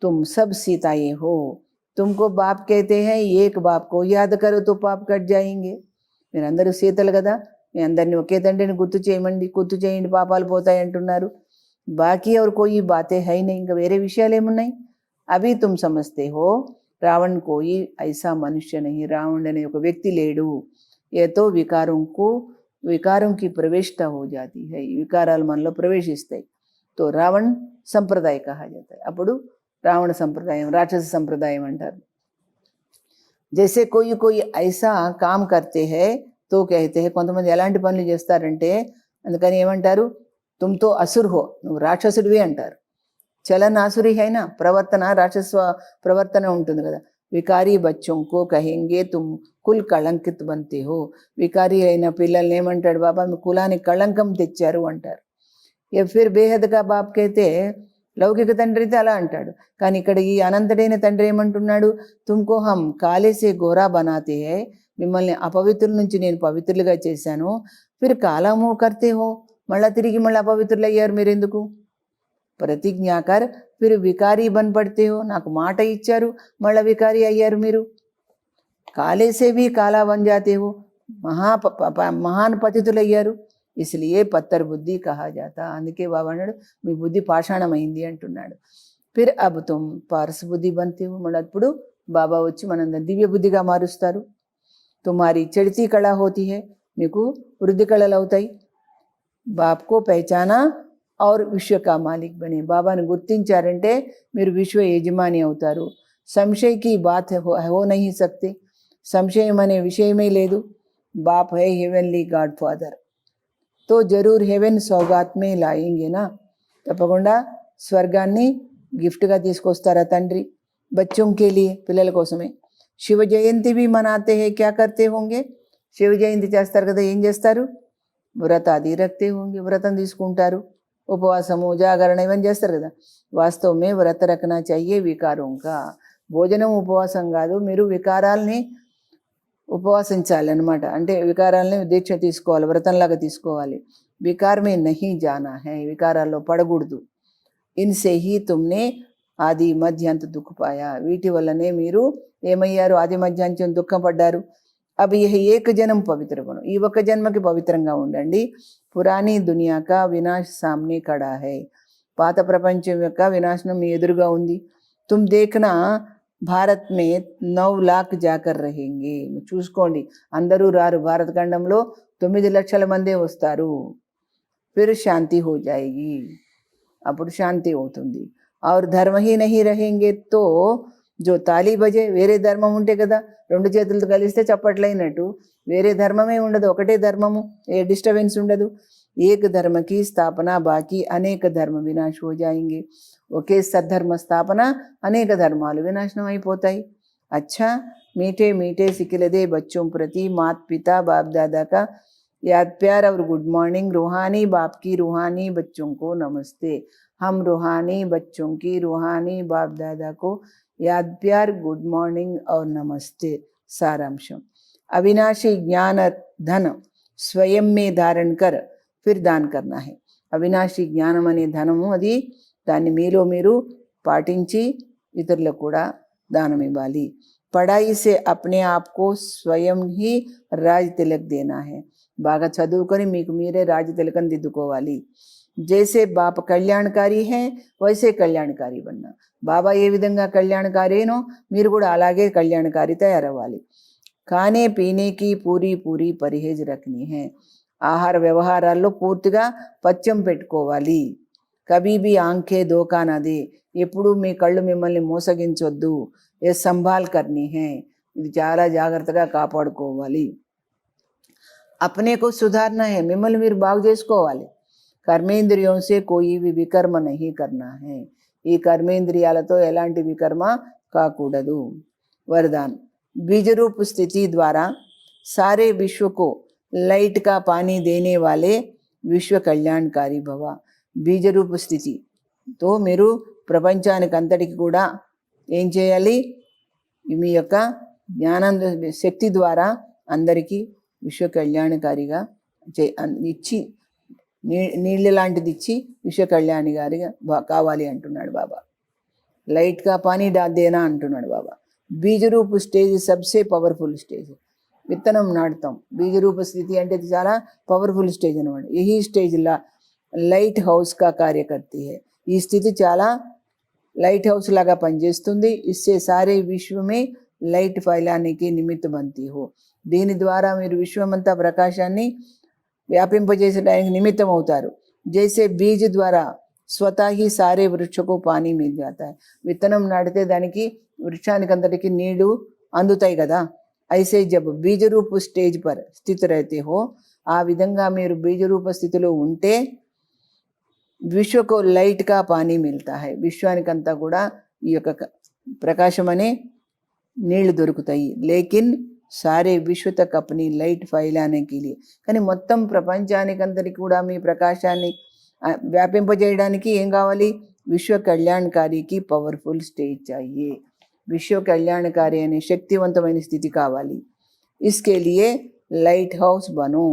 తుమ్ సబ్ సీతాయే హో, తుమ్కో బాప్ कहते हैं, ఏక్ బాప్ కో యాద్ కరో తో పాప్ కట్ జాయింగే. మీరందరూ సీతలు కదా, మీ అందరినీ ఒకే తండ్రిని గుర్తు చేయండి పాపాలు పోతాయి అంటున్నారు. బాకీ और कोई बातें है नहीं, ఇంకా వేరే విషయాలు ఏమున్నాయి? అభి తుమ్ సమझते हो రావణ్ కోయి ఐసా మనుష్య నహి, రావణుడు అనే ఒక వ్యక్తి లేడు. ఏతో వికారంకి ప్రవేశత హో జాతి హై, వికారాలు మనలో ప్రవేశిస్తాయి. తో రావణ్ సంప్రదాయ కహా జాతా హై, అప్పుడు రావణ సంప్రదాయం, రాక్షస సంప్రదాయం అంటారు. జైసే కోయి ఐసా కామ్ కర్తే హై తో కహతే హై, కొంతమంది ఎలాంటి పనులు చేస్తారంటే అందుకని ఏమంటారు, తుమ్తో అసుర్ హో, నువ్వు రాక్షసుడివి అంటారు. చలన్ ఆసురి అయినా ప్రవర్తన రాక్షస ప్రవర్తన ఉంటుంది కదా. వికారీ బచ్చోంకో కహెంగే తుమ్ కుల్ కళంకిత్ బంతే హో, వికారీ అయిన పిల్లల్ని ఏమంటాడు, బాబా మీ కులానికి కళంకం తెచ్చారు అంటారు. ఏ ఫిర్ బేహద్గా బాప్ కైతే, లౌకిక తండ్రి అయితే అలా అంటాడు. కానీ ఇక్కడ ఈ అనంతుడైన తండ్రి ఏమంటున్నాడు, తుమ్కో హం కాలేసే గోరా బనాతే హై, మిమ్మల్ని అపవిత్రుల నుంచి నేను పవిత్రులుగా చేశాను. ఫిర్ కాలము కర్తే హో, మళ్ళీ తిరిగి అపవిత్రులు అయ్యారు మీరెందుకు? ప్రతిజ్ఞా కర్ ఫిర్ వికారీ బన్ పడితే హో, నాకు మాట ఇచ్చారు మళ్ళీ వికారీ అయ్యారు మీరు. కాలేసే భీ కాలా బన్ జాతే హో, మహాన్ పతితులు అయ్యారు. ఇస్లియే పత్తర్ బుద్ధి కహా జాతా, అందుకే బాబా అన్నాడు మీ బుద్ధి పాషాణమైంది అంటున్నాడు. ఫిర్ అబ్ తుమ్ పారస్ బుద్ధి బంతే హో, మళ్ళీ అప్పుడు బాబా వచ్చి మనందరం దివ్య బుద్ధిగా మారుస్తారు. తుమారి చడితీ కళ హోతీ హై, మీకు వృద్ధి కళలు అవుతాయి. బాప్కో పహచానా और विश्व का मालिक बने, బాబాను గుర్తించారంటే మీరు విశ్వ యజమాని అవుతారు. సంశయ की बात हो नहीं सकते, సంశయం అనే విషయమే లేదు. బాప్ है हेवनली गाड फादर, तो जरूर हेवन सौगात में लाएंगे ना, తప్పకుండా స్వర్గాన్ని గిఫ్ట్గా తీసుకొస్తారా తండ్రి बच्चों के लिए, పిల్లల కోసమే. శివ జయంతి भी मनाते हैं, क्या करते होंगे, శివ జయంతి చేస్తారు కదా, ఏం చేస్తారు? వ్రతాది రక్తే होंगे, వ్రతం తీసుకుంటారు. ఉపవాసము జాగరణ ఇవన్నీ చేస్తారు కదా. వాస్తవమే వ్రత రఖనా चाहिए వికారం కా, భోజనం ఉపవాసం కాదు, మీరు వికారాల్ని ఉపవాసించాలన్నమాట. అంటే వికారాలని దీక్ష తీసుకోవాలి, వ్రతంలాగా తీసుకోవాలి. వికారమే నహీ జానా హై, వికారాల్లో పడకూడదు. ఇన్సే హీ తుమ్నే ఆది మధ్యాంత దుఃఖపాయా, వీటి వల్లనే మీరు ఏమయ్యారు, ఆది మధ్యాంతం దుఃఖపడ్డారు. अब यह एक जन्म पवित्र बनो, ఈ ఒక్క జన్మకి పవిత్రంగా ఉండండి. పురాణీ దునియా కా వినాశ్ సామ్నే ఖడా హై, పాత ప్రపంచం యొక్క వినాశనం మీ ఎదురుగా ఉంది. తుమ్ దేఖ్నా భారత్ మే 9 लाख జాకర్ రహేంగే, చూసుకోండి అందరూ రారు, భారత ఖండంలో 9 లక్షల మందే వస్తారు. ఫిర్ శాంతి హో జాయేగి, అప్పుడు శాంతి అవుతుంది. और धर्म ही नहीं रहेंगे तो जो తాళీ బజే, వేరే ధర్మం ఉంటే కదా రెండు చేతులతో కలిస్తే చప్పట్లైనట్టు, వేరే ధర్మమే ఉండదు, ఒకటే ధర్మము, ఏ డిస్టర్బెన్స్ ఉండదు. ఏక ధర్మకి స్థాపన బాకీ అనేక ధర్మ వినాశ్ హో జాయింగే, ఒకే సద్ధర్మ స్థాపన అనేక ధర్మాలు వినాశనం అయిపోతాయి. అచ్చా मीठे मीठे सिखिलदे बच्चों प्रति माता पिता बाप दादा का याद प्यार और गुड मॉर्निंग. रूहानी बाप की रूहानी बच्चों को नमस्ते. हम रूहानी बच्चों की रूहानी बाप दादा को याद प्यार गुड मॉर्निंग और नमस्ते. सारांशम, अविनाशी ज्ञान धन स्वयं में धारण कर फिर दान करना है. అవినాశి జ్ఞానం అనే ధనము, అది దాన్ని మీలో మీరు పాటించి ఇతరులకు కూడా దానం ఇవ్వాలి. పడాయి సే అప్నే ఆప్కో స్వయం హీ రాజ్ తిలక్ దేనా హై, బాగా చదువుకొని మీకు మీరే రాజ్ తిలకం దిద్దుకోవాలి. జైసే బాప కళ్యాణకారి హై వైసే కళ్యాణకారి బన్నా, బాబా ఏ విధంగా కళ్యాణకారేనో మీరు కూడా అలాగే కళ్యాణకారి తయారవ్వాలి. ఖానే పీనేకి పూరీ పూరీ పरहेज రఖనీ హై, ఆహార వ్యవహారాల్లో పూర్తిగా పథ్యం పెట్టుకోవాలి. కభీ భీ ఆంఖే ధోకా నా దే, ఎప్పుడు మీ కళ్ళు మిమ్మల్ని మోసగించొద్దు. ఏ సంభాల్ కర్నీ హై, ఇది చాలా జాగ్రత్తగా కాపాడుకోవాలి. అప్నే కో సుధారనా హై, మిమ్మల్ని మీరు బాగు చేసుకోవాలి. కర్మేంద్రియం సే కోయి भी వికర్మ నహీ కర్నా హై, ఈ కర్మేంద్రియాలతో ఎలాంటి వికర్మ కాకూడదు. వరదాన్, बीजरूप स्थिति द्वारा सारे विश्व को लाइट का पानी देने वाले विश्व कल्याणकारी भव. బీజరూప స్థితితో మీరు ప్రపంచానికి అంతటికి కూడా ఏం చేయాలి, మీ యొక్క జ్ఞానం శక్తి ద్వారా అందరికీ విశ్వ కళ్యాణకారిగా ఇచ్చి, నీళ్ళ లాంటిది ఇచ్చి విశ్వ కళ్యాణిగారిగా కావాలి అంటున్నాడు బాబా. లైట్ కా పానీ దేనా అంటున్నాడు బాబా. బీజరూప స్టేజ్ సబ్సే పవర్ఫుల్ స్టేజ్, విత్తనం నాటుతాం. బీజరూప స్థితి అంటే చాలా పవర్ఫుల్ స్టేజ్ అనమాట. యహీ స్టేజ్లా లైట్ హౌస్ కా కార్య కర్తీ హై, ఈ స్థితి చాలా లైట్ హౌస్ లాగా పనిచేస్తుంది. ఇస్సే సారే విశ్వమే లైట్ ఫైలానికి నిమిత్త బంతీ హో, దీని ద్వారా మీరు విశ్వమంతా ప్రకాశాన్ని వ్యాపింపజేసడానికి నిమిత్తం అవుతారు. జైసే బీజ్ ద్వారా స్వతహీ సారే వృక్షకు పానీ మిల్ జాతా హై, విత్తనం నాటితే దానికి వృక్షానికి అంతటికి నీళ్లు అందుతాయి కదా. ఐసే జబ్ బీజరూప స్టేజ్ పర్ స్థితి రహతే హో, ఆ విధంగా మీరు బీజరూప స్థితిలో ఉంటే విశ్వకు లైట్ కా పానీ మిల్తా హై, విశ్వానికంతా కూడా ఈ యొక్క ప్రకాశం అనే నీళ్లు దొరుకుతాయి. లేకిన్ సారే విశ్వ తక్ అప్ని లైట్ ఫైలానేకి లియే, కానీ మొత్తం ప్రపంచానికంతటికి కూడా మీ ప్రకాశాన్ని వ్యాపింపజేయడానికి ఏం కావాలి, విశ్వ కళ్యాణకారికి పవర్ఫుల్ స్టేజ్ చాహియే, విశ్వ కళ్యాణకారి అనే శక్తివంతమైన స్థితి కావాలి. ఇస్కే లియే లైట్ హౌస్ బనో,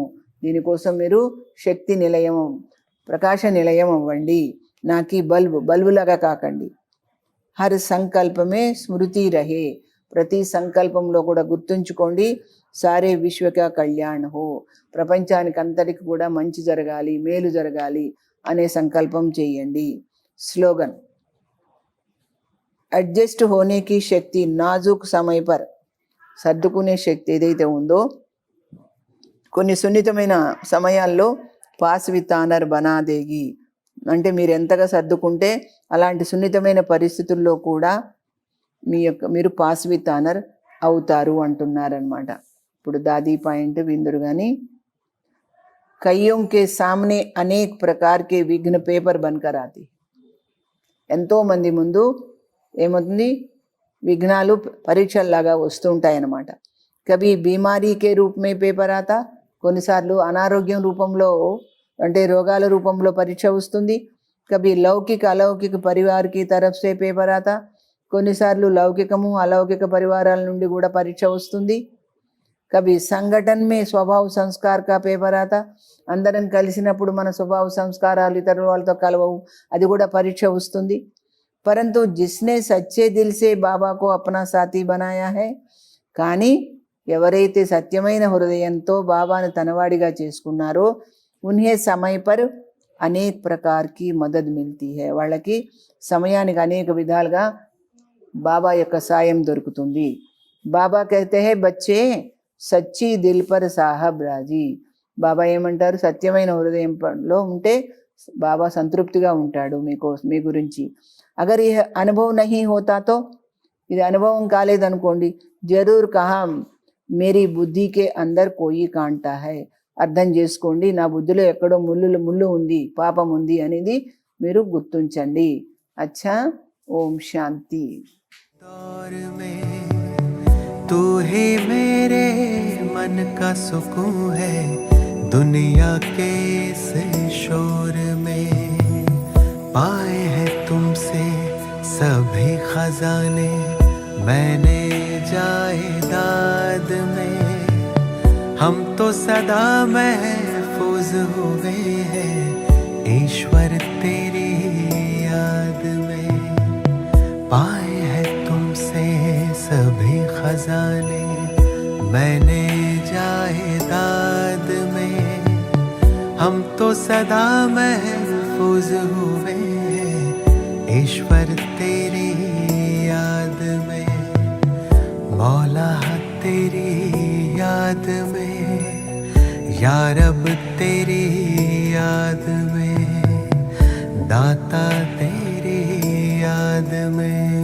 దీనికోసం మీరు శక్తి నిలయం, ప్రకాశ నిలయం అవ్వండి. నాకి బల్బులాగా కాకండి. హర్ సంకల్పమే స్మృతి రహే, ప్రతి సంకల్పంలో కూడా గుర్తుంచుకోండి, సారే విశ్వక కళ్యాణ్ హో, ప్రపంచానికి అంతటికి కూడా మంచి జరగాలి, మేలు జరగాలి అనే సంకల్పం చేయండి. స్లోగన్, అడ్జస్ట్ హోనేకి శక్తి నాజుక్ సమయ పర్, సర్దుకునే శక్తి ఏదైతే ఉందో కొన్ని సున్నితమైన సమయాల్లో పాస్ విత్ ఆనర్ బనా దేగి, అంటే మీరు ఎంతగా సర్దుకుంటే అలాంటి సున్నితమైన పరిస్థితుల్లో కూడా మీరు పాస్ విత్ ఆనర్ అవుతారు అంటున్నారనమాట. ఇప్పుడు దాదీ పాయింట్ విందురు కానీ, కయ్యోం కే సామ్నే అనేక ప్రకార్ కే విఘ్న పేపర్ బన్కర్ ఆతి, ఎంతోమంది ముందు ఏమవుతుంది, విఘ్నాలు పరీక్షల్లాగా వస్తుంటాయన్నమాట. కభీ బీమారీకే రూపమే పేపర్ ఆతా, కొన్నిసార్లు అనారోగ్యం రూపంలో అంటే రోగాల రూపంలో పరీక్ష వస్తుంది. కభీ లౌకిక అలౌకిక పరివార్కి తరఫ్ సే పేపర్ ఆతా, కొన్నిసార్లు లౌకికము అలౌకిక పరివారాల నుండి కూడా పరీక్ష వస్తుంది. కభీ సంఘటన మే స్వభావ సంస్కార్ కా పేపర్ ఆతా, అందరం కలిసినప్పుడు మన స్వభావ సంస్కారాలు ఇతరుల వాళ్ళతో కలవవు, అది కూడా పరీక్ష వస్తుంది. పరంతు జిస్నే సచ్చే దిల్ సే బాబా కో అప్నా సాథీ బనాయా హై, కానీ ఎవరైతే సత్యమైన హృదయంతో బాబాను తనవాడిగా చేసుకున్నారో ఉన్హే సమయ పర్ అనేక ప్రకార్ కి మదద్ మిల్తీ హై, వాళ్ళకి సమయానికి అనేక విధాలుగా బాబా యొక్క సాయం దొరుకుతుంది. బాబా కహతే హై బచ్చే సచ్చి దిల్ పర్ సాహబ్ రాజీ. బాబా ఏమంటారు, సత్యమైన హృదయంలో ఉంటే బాబా సంతృప్తిగా ఉంటాడు మీ గురించి. అగర్ ఈ అనుభవం నహీ హోతాతో, ఇది అనుభవం కాలేదనుకోండి, జరూర్ కహా మేరీ బుద్ధికే అందర్ కోయి కాంటా హై, అర్థం చేసుకోండి నా బుద్ధిలో ఎక్కడో ముళ్ళు ఉంది, పాపం ఉంది అనేది మీరు గుర్తుంచండి. అచ్చా, ఓం శాంతి. दौर में तू ही मेरे मन का सुकून है, दुनिया के इस शोर में पाए हैं तुमसे सभी खजाने, मैंने जायदाद में हम तो सदा महफूज हुए हैं, ईश्वर तेरी याद में पाए हैं तुमसे सभी खजाने, मैंने जायदाद में हम तो सदा महफूज हुए हैं, ईश्वर तेरी याद में, मौला तेरी याद में, या रब तेरी याद में, दाता तेरी याद में.